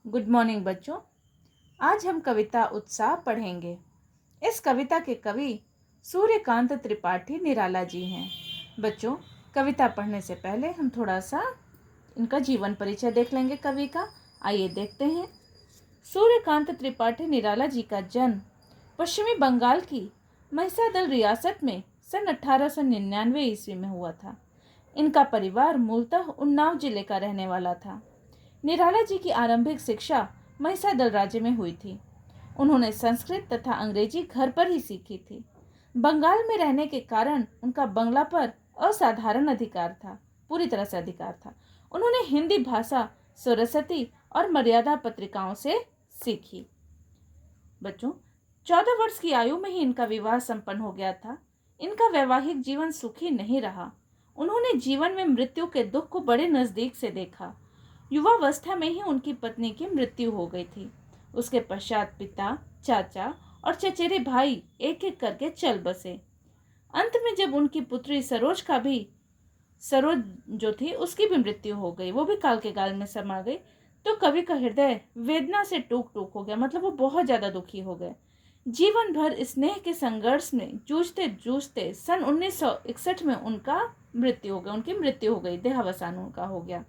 Good morning बच्चों। आज हम कविता उत्साह पढ़ेंगे। इस कविता के कवि सूर्यकांत त्रिपाठी निराला जी हैं। बच्चों, कविता पढ़ने से पहले हम थोड़ा सा इनका जीवन परिचय देख लेंगे कवि का। आइए देखते हैं। सूर्यकांत त्रिपाठी निराला जी का जन्म पश्चिमी बंगाल की महिसादल रियासत में सन 1899 ईस्वी में हुआ था। इनका परिवार मूलतः उन्नाव जिले का रहने वाला था। निराला जी की आरंभिक शिक्षा महिसादल राज्य में हुई थी। उन्होंने संस्कृत तथा अंग्रेजी घर पर ही सीखी थी। बंगाल में रहने के कारण उनका बंगला पर असाधारण अधिकार था, पूरी तरह से अधिकार था। उन्होंने हिंदी भाषा सरस्वती और मर्यादा पत्रिकाओं से सीखी। बच्चों, 14 वर्ष की आयु में ही इनका विवाह संपन्न हो गया था। इनका वैवाहिक जीवन सुखी नहीं रहा। उन्होंने जीवन में मृत्यु के दुख को बड़े नजदीक से देखा। युवावस्था में ही उनकी पत्नी की मृत्यु हो गई थी। उसके पश्चात पिता, चाचा और चचेरे भाई एक एक करके चल बसे। अंत में जब उनकी पुत्री सरोज जो थी उसकी भी मृत्यु हो गई, वो भी काल के गाल में समा गई, तो कवि का हृदय वेदना से टूक टूक हो गया। मतलब वो बहुत ज्यादा दुखी हो गए। जीवन भर स्नेह के संघर्ष में जूझते जूझते सन 1961 में उनकी मृत्यु हो गई, देहावसान उनका हो गया।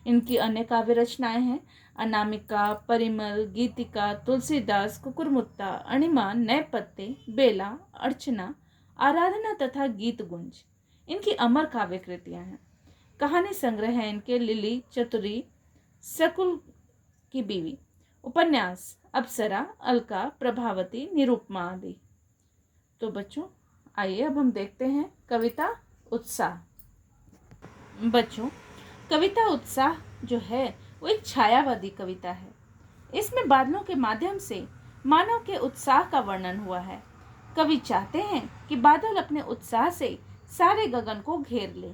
इनकी अन्य काव्य रचनाएं हैं अनामिका, परिमल, गीतिका, तुलसीदास, कुकुरमुत्ता, अणिमा, नए पत्ते, बेला, अर्चना, आराधना तथा गीत गुंज इनकी अमर काव्य कृतियां हैं। कहानी संग्रह है इनके लिली, चतुरी, सकुल की बीवी, उपन्यास अप्सरा, अलका, प्रभावती, निरुपमा आदि। तो बच्चों, आइए अब हम देखते हैं कविता उत्साह। बच्चों, कविता उत्साह जो है वो एक छायावादी कविता है। इसमें बादलों के माध्यम से मानव के उत्साह का वर्णन हुआ है। कवि चाहते हैं कि बादल अपने उत्साह से सारे गगन को घेर ले।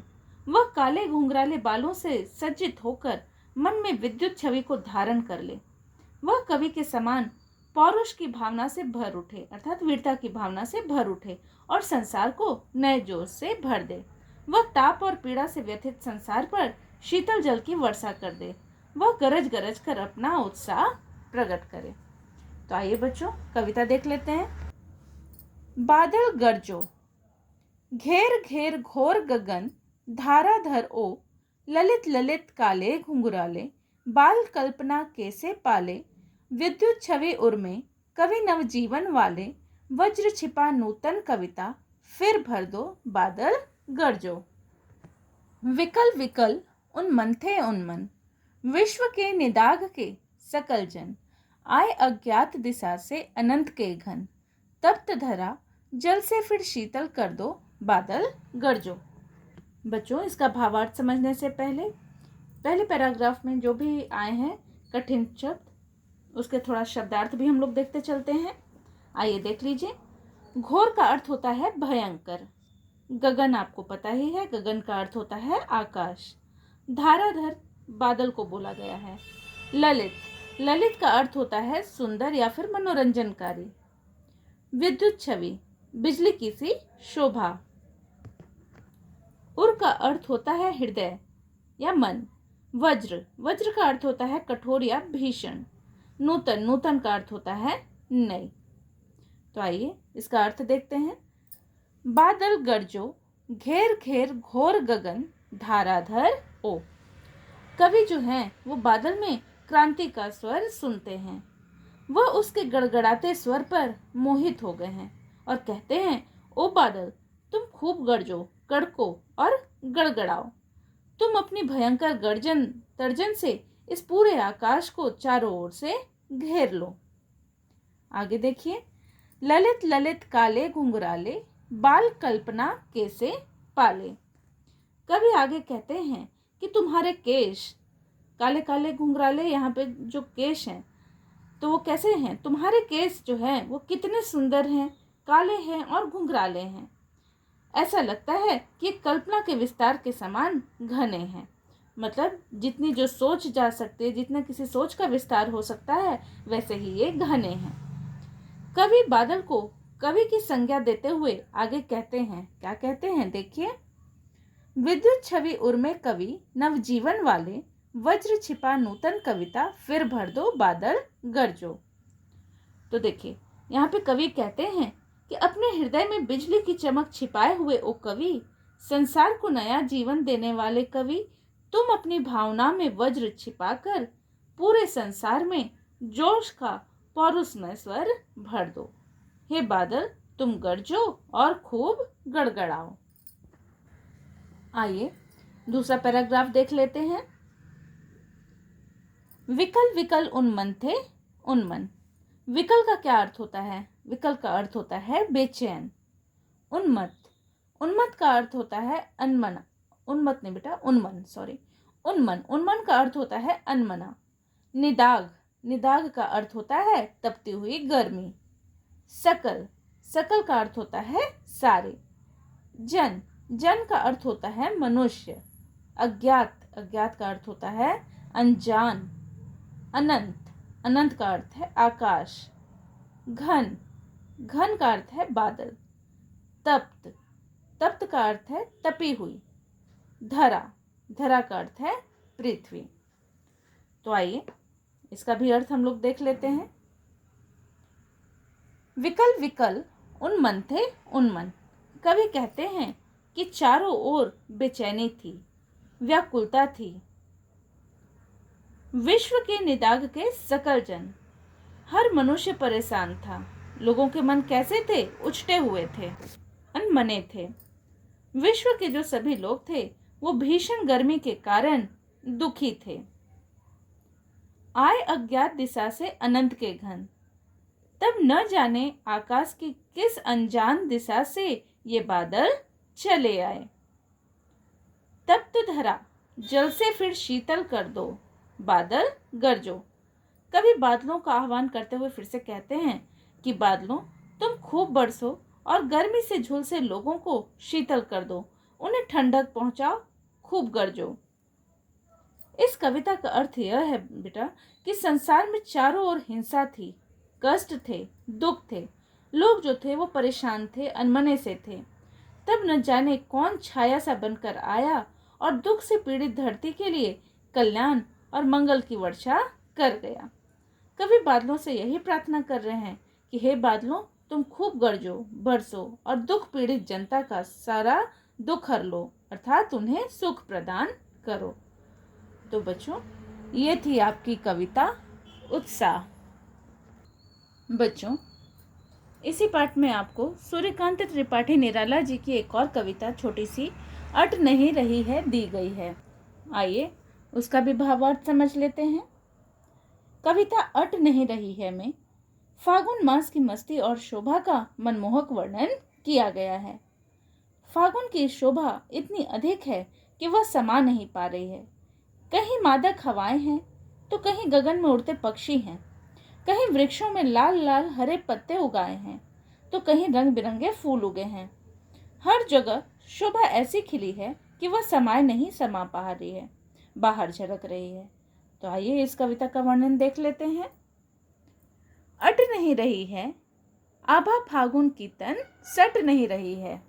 वह काले घुंघराले बालों से सज्जित होकर मन में विद्युत छवि को धारण कर ले। वह कवि के समान पौरुष की भावना से भर उठे, अर्थात वीरता की भावना से भर उठे और संसार को नए जोश से भर दे। वह ताप और पीड़ा से व्यथित संसार पर शीतल जल की वर्षा कर दे। वह गरज गरज कर अपना उत्साह प्रकट करे। तो आइए बच्चों, कविता देख लेते हैं। बादल गरजो, घेर घेर घोर गगन, धाराधर ओ, ललित ललित काले घुंघराले, बाल कल्पना कैसे पाले, विद्युत छवि उर्मे, कवि नवजीवन वाले, वज्र छिपा नूतन कविता, फिर भर दो बादल गरजो। विकल विकल उन्मन थे उन्मन, विश्व के निदाघ के सकल जन, आए अज्ञात दिशा से अनंत के घन, तप्त धरा जल से फिर शीतल कर दो बादल गरजो। बच्चों, इसका भावार्थ समझने से पहले पैराग्राफ में जो भी आए हैं कठिन शब्द, उसके थोड़ा शब्दार्थ भी हम लोग देखते चलते हैं। आइए देख लीजिए। घोर का अर्थ होता है भयंकर। गगन आपको पता ही है, गगन का अर्थ होता है आकाश। धाराधर बादल को बोला गया है। ललित, ललित का अर्थ होता है सुंदर या फिर मनोरंजनकारी। विद्युत छवि, बिजली की सी शोभा। उर का अर्थ होता है हृदय या मन। वज्र, वज्र का अर्थ होता है कठोर या भीषण। नूतन, नूतन का अर्थ होता है नई। तो आइए इसका अर्थ देखते हैं। बादल गरजो, घेर घेर घोर गगन, धाराधर ओ। कवि जो हैं वो बादल में क्रांति का स्वर सुनते हैं। वह उसके गड़गड़ाते स्वर पर मोहित हो गए हैं और कहते हैं, ओ बादल, तुम खूब गरजो, कड़को और गड़गड़ाओ। तुम अपनी भयंकर गर्जन तर्जन से इस पूरे आकाश को चारों ओर से घेर लो। आगे देखिए। ललित ललित काले घुंघराले, बाल कल्पना कैसे पाले। कवि आगे कहते हैं कि तुम्हारे केश, काले काले घुंघराले, यहाँ पे जो केश हैं तो वो कैसे हैं, तुम्हारे केस जो हैं वो कितने सुंदर हैं, काले हैं और घुंघराले हैं। ऐसा लगता है कि कल्पना के विस्तार के समान घने हैं। मतलब जितनी जो सोच जा सकती है, जितना किसी सोच का विस्तार हो सकता है, वैसे ही ये घने हैं। कवि बादल को कवि की संज्ञा देते हुए आगे कहते हैं, क्या कहते हैं देखिए। विद्युत छवि उर्मे कवि नवजीवन वाले, वज्र छिपा नूतन कविता, फिर भर दो बादल गरजो। तो देखिए यहाँ पे कवि कहते हैं कि अपने हृदय में बिजली की चमक छिपाए हुए ओ कवि, संसार को नया जीवन देने वाले कवि, तुम अपनी भावना में वज्र छिपाकर पूरे संसार में जोश का पौरुषमय स्वर भर दो। हे बादल, तुम गरजो और खूब गड़गड़ाओ। आइए दूसरा पैराग्राफ देख लेते हैं। विकल विकल उन्मन थे उन्मन। विकल का क्या अर्थ होता है? विकल का अर्थ होता है बेचैन। उन्मत्त, उन्मत्त का अर्थ होता है अनमना। उन्मत्त नहीं बेटा, उन्मन, सॉरी, उन्मन, उन्मन का अर्थ होता है अनमना। निदाग, निदाग का अर्थ होता है तपती हुई गर्मी। सकल, सकल का अर्थ होता है सारे। जन, जन का अर्थ होता है मनुष्य। अज्ञात, अज्ञात का अर्थ होता है अनजान। अनंत, अनंत का अर्थ है आकाश। घन, घन का अर्थ है बादल। तप्त, तप्त का अर्थ है तपी हुई। धरा, धरा का अर्थ है पृथ्वी। तो आइए इसका भी अर्थ हम लोग देख लेते हैं। विकल विकल उन्मन थे उन्मन। कवि कहते हैं कि चारों ओर बेचैनी थी, व्याकुलता थी। विश्व के निदाग के सकल जन, हर मनुष्य परेशान था। लोगों के मन कैसे थे? उछटे हुए थे, अनमने थे। विश्व के जो सभी लोग थे वो भीषण गर्मी के कारण दुखी थे। आए अज्ञात दिशा से अनंत के घन, तब न जाने आकाश की किस अनजान दिशा से ये बादल चले आए। तब तो धरा, जल से फिर शीतल कर दो बादल गरजो। कभी बादलों का आह्वान करते हुए फिर से कहते हैं कि बादलों, तुम खूब बरसो और गर्मी से झुलसे लोगों को शीतल कर दो, उन्हें ठंडक पहुंचाओ, खूब गरजो। इस कविता का अर्थ यह है बेटा कि संसार में चारों ओर हिंसा थी, कष्ट थे, दुख थे। लोग जो थे वो परेशान थे, अनमने से थे। तब न जाने कौन छाया सा बनकर आया और दुख से पीड़ित धरती के लिए कल्याण और मंगल की वर्षा कर गया। कवि बादलों से यही प्रार्थना कर रहे हैं कि हे बादलों, तुम खूब गरजो, बरसो और दुख पीड़ित जनता का सारा दुख हर लो, अर्थात उन्हें सुख प्रदान करो। तो बच्चों, ये थी आपकी कविता उत्साह। बच्चों, इसी पाठ में आपको सूर्यकांत त्रिपाठी निराला जी की एक और कविता छोटी सी अट नहीं रही है दी गई है। आइए उसका भी भावार्थ समझ लेते हैं। कविता अट नहीं रही है में फागुन मास की मस्ती और शोभा का मनमोहक वर्णन किया गया है। फागुन की शोभा इतनी अधिक है कि वह समा नहीं पा रही है। कहीं मादक हवाएं हैं तो कहीं गगन में उड़ते पक्षी हैं, कहीं वृक्षों में लाल लाल हरे पत्ते उगाए हैं तो कहीं रंग बिरंगे फूल उगे हैं। हर जगह शोभा ऐसी खिली है कि वह समाये नहीं समा पा रही है, बाहर झलक रही है। तो आइए इस कविता का वर्णन देख लेते हैं। अट नहीं रही है आभा फागुन की तन, सट नहीं रही है।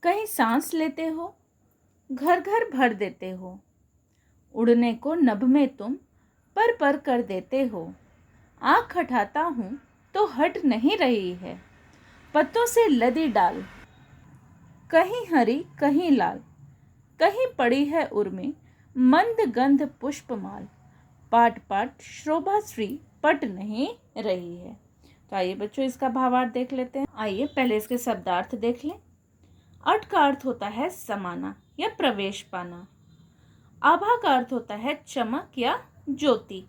कहीं सांस लेते हो, घर घर भर देते हो, उड़ने को नभ में तुम पर कर देते हो। आँख हटाता हूँ तो हट नहीं रही है, पत्तों से लदी डाल, कहीं हरी कहीं लाल, कहीं पड़ी है उर्मी मंद गंध पुष्पमाल, पाट पाट शोभा श्री पट नहीं रही है। तो आइए बच्चों इसका भावार्थ देख लेते हैं। आइए पहले इसके शब्दार्थ देख लें। अट का अर्थ होता है समाना या प्रवेश पाना। आभा का अर्थ होता है चमक या ज्योति।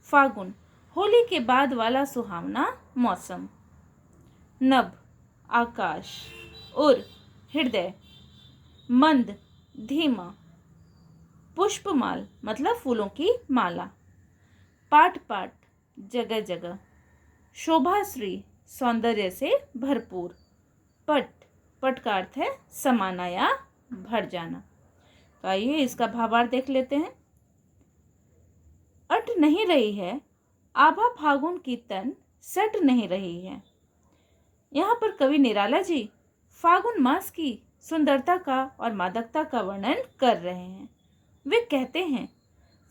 फागुन, होली के बाद वाला सुहावना मौसम। नभ, आकाश। उर, हृदय। मंद, धीमा। पुष्पमाल मतलब फूलों की माला। पाट पाट, जगह जगह। शोभाश्री, सौंदर्य से भरपूर। पट, पट का अर्थ है समाना या भर जाना। तो आइए इसका भावार्थ देख लेते हैं। अट नहीं रही है आभा फागुन की तन, सट नहीं रही है। यहाँ पर कवि निराला जी फागुन मास की सुंदरता का और मादकता का वर्णन कर रहे हैं। वे कहते हैं,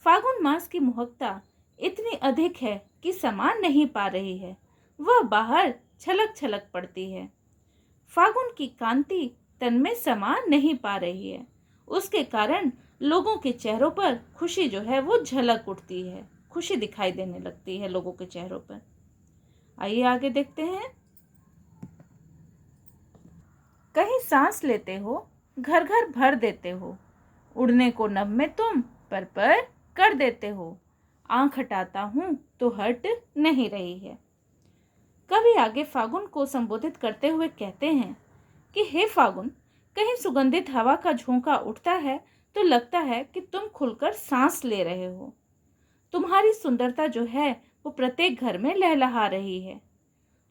फागुन मास की मोहकता इतनी अधिक है कि समा नहीं पा रही है, वह बाहर छलक छलक पड़ती है। फागुन की कांति तन में समा नहीं पा रही है, उसके कारण लोगों के चेहरों पर खुशी जो है वो झलक उठती है, खुशी दिखाई देने लगती है लोगों के चेहरों पर। आइए आगे देखते हैं। कहीं सांस लेते हो, घर घर भर देते हो, उड़ने को नभ में तुम पर कर देते हो, आंख हटाता हूं तो हट नहीं रही है। कवि आगे फागुन को संबोधित करते हुए कहते हैं कि हे फागुन, कहीं सुगंधित हवा का झोंका उठता है तो लगता है कि तुम खुलकर सांस ले रहे हो। तुम्हारी सुंदरता जो है वो प्रत्येक घर में लहलहा रही है।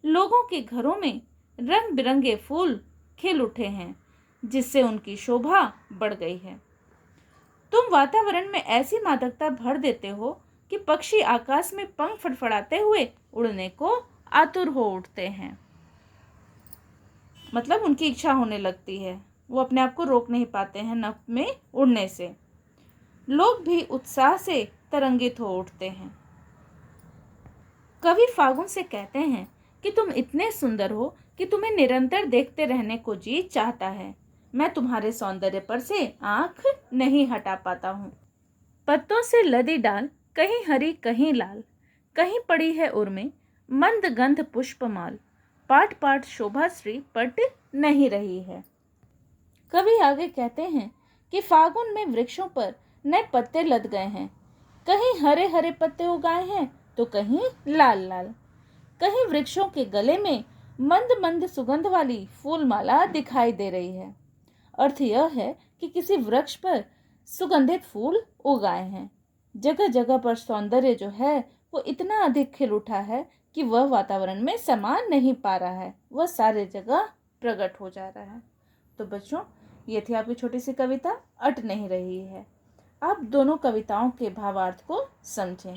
लोगों के घरों में रंग बिरंगे फूल खिल उठे हैं, जिससे उनकी शोभा बढ़ गई है। तुम वातावरण में ऐसी मादकता भर देते हो कि पक्षी आकाश में पंख फड़फड़ाते हुए उड़ने को आतुर हो उठते हैं। मतलब उनकी इच्छा होने लगती है, वो अपने आप को रोक नहीं पाते हैं नभ में उड़ने से। लोग भी उत्साह से तरंगित हो उठते हैं। कवि फागुन से कहते हैं कि तुम इतने सुंदर हो कि तुम्हें निरंतर देखते रहने को जी चाहता है। मैं तुम्हारे सौंदर्य पर से आंख नहीं हटा पाता हूँ। पत्तों से लदी डाल, कहीं हरी कहीं लाल, कहीं पड़ी है उर्मी, मंद गंध पुष्पमाल, पाट पाट शोभा श्री पट नहीं रही है। कवि आगे कहते हैं कि फागुन में वृक्षों पर नए पत्ते लद गए हैं, कहीं हरे हरे पत्ते उगाए हैं तो कहीं लाल लाल, कहीं वृक्षों के गले में मंद मंद सुगंध वाली फूलमाला दिखाई दे रही है। अर्थ यह है कि किसी वृक्ष पर सुगंधित फूल उगाए हैं। जगह जगह पर सौंदर्य जो है वो इतना अधिक खिल उठा है कि वह वातावरण में समा नहीं पा रहा है, वह सारे जगह प्रकट हो जा रहा है। तो बच्चों, ये थी आपकी छोटी सी कविता अट नहीं रही है। आप दोनों कविताओं के भावार्थ को समझें।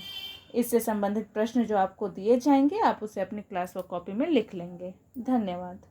इससे संबंधित प्रश्न जो आपको दिए जाएंगे, आप उसे अपनी क्लास वर्क कॉपी में लिख लेंगे। धन्यवाद।